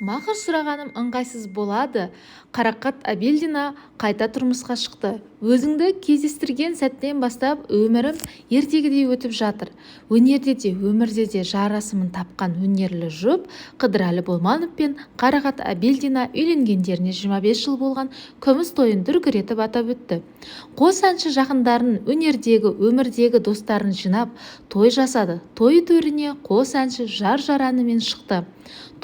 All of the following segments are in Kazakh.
Мақыр сұрағаным ыңғайсыз болады. Қарақат Абельдина қайта тұрмысқа шықты. Өзіңді кездестірген сәттен бастап өмірім ертегідей өтіп жатыр. Өнерде де өмірде де жарасымын тапқан өнерлі жұп Қыдырәлі Болманов пен Қарақат Абельдина үйленгендеріне 25 жыл болған күміс тойын дүркіретіп атап өтті. Қос әнші жақындарын, өнердегі, өмірдегі достарын жинап той жасады. Той төріне қос әнші жар әнімен шықты.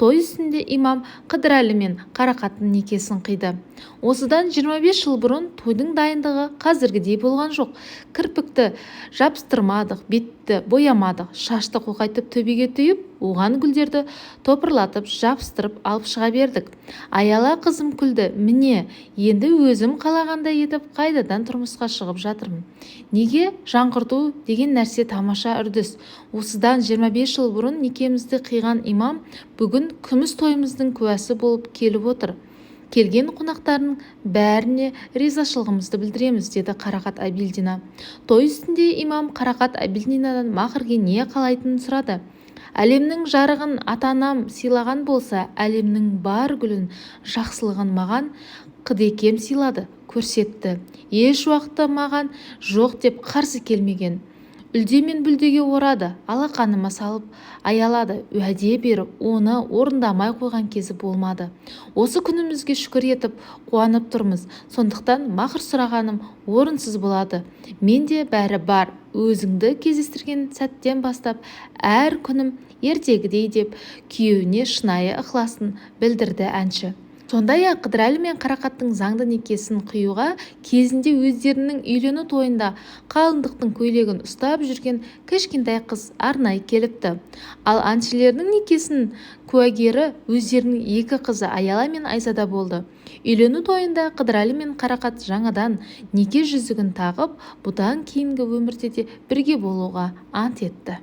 Той үстінде имам Қыдырәлі мен Қарақаттың некесін қиды. Осыдан 25 жыл бұрын тойдың дайындығы қазіргідей болған жоқ. Кірпікті жапстырмадық, бетті боямадық, шашты қоқайтып төбеге түйіп, оған гүлдерді топырлатып жапсытырып алып шыға бердік. Аяла қызым күлді. Міне, енді өзім қалағандай етіп қайдадан тұрмысқа шығып жатырмын. Неге? Жаңғырту деген нәрсе тамаша үрдіс. Осыдан 25 жыл бұрын некемізді қиған имам бүгін күміс тойымыздың куәсі болып келіп отыр. Келген қонақтардың бәріне ризашылығымызды білдіреміз, деді Қарақат Абельдина. Той үстінде имам Қарақат Абельдинадан мақырге не қалайтынын сұрады. Әлемнің жарығын ата-анам сыйлаған болса, әлемнің бар гүлін, жақсылығын маған Қыдекем сыйлады, көрсетті. Еш уақытта маған жоқ деп қарсы келмеген. Үлде мен бүлдеге орады, алақаныма салып аялады, уәде беріп, оны орындамай қойған кезі болмады. Осы күнімізге шүкір етіп, қуанып тұрмыз. Сондықтан мақыр сұрағаным орынсыз болады. Менде бәрі бар. Өзіңді кездестірген сәттен бастап әр күнім ертегідей деп күйеуіне шынайы ықыласын білдірді әнші. Сондай-ақ Қыдырәлі мен Қарақаттың заңды некесін қиюға кезінде өздерінің үйлену тойында қалыңдықтың көйлегін ұстап жүрген кішкентай қыз арнайы келіпті. Ал әншілердің некесінің куәгері өздерінің екі қызы Аяла мен Айзада болды. Үйлену тойында Қыдырәлі мен Қарақат жаңадан неке жүзігін тағып, бұдан кейінгі өмірде де бірге болуға ант етті.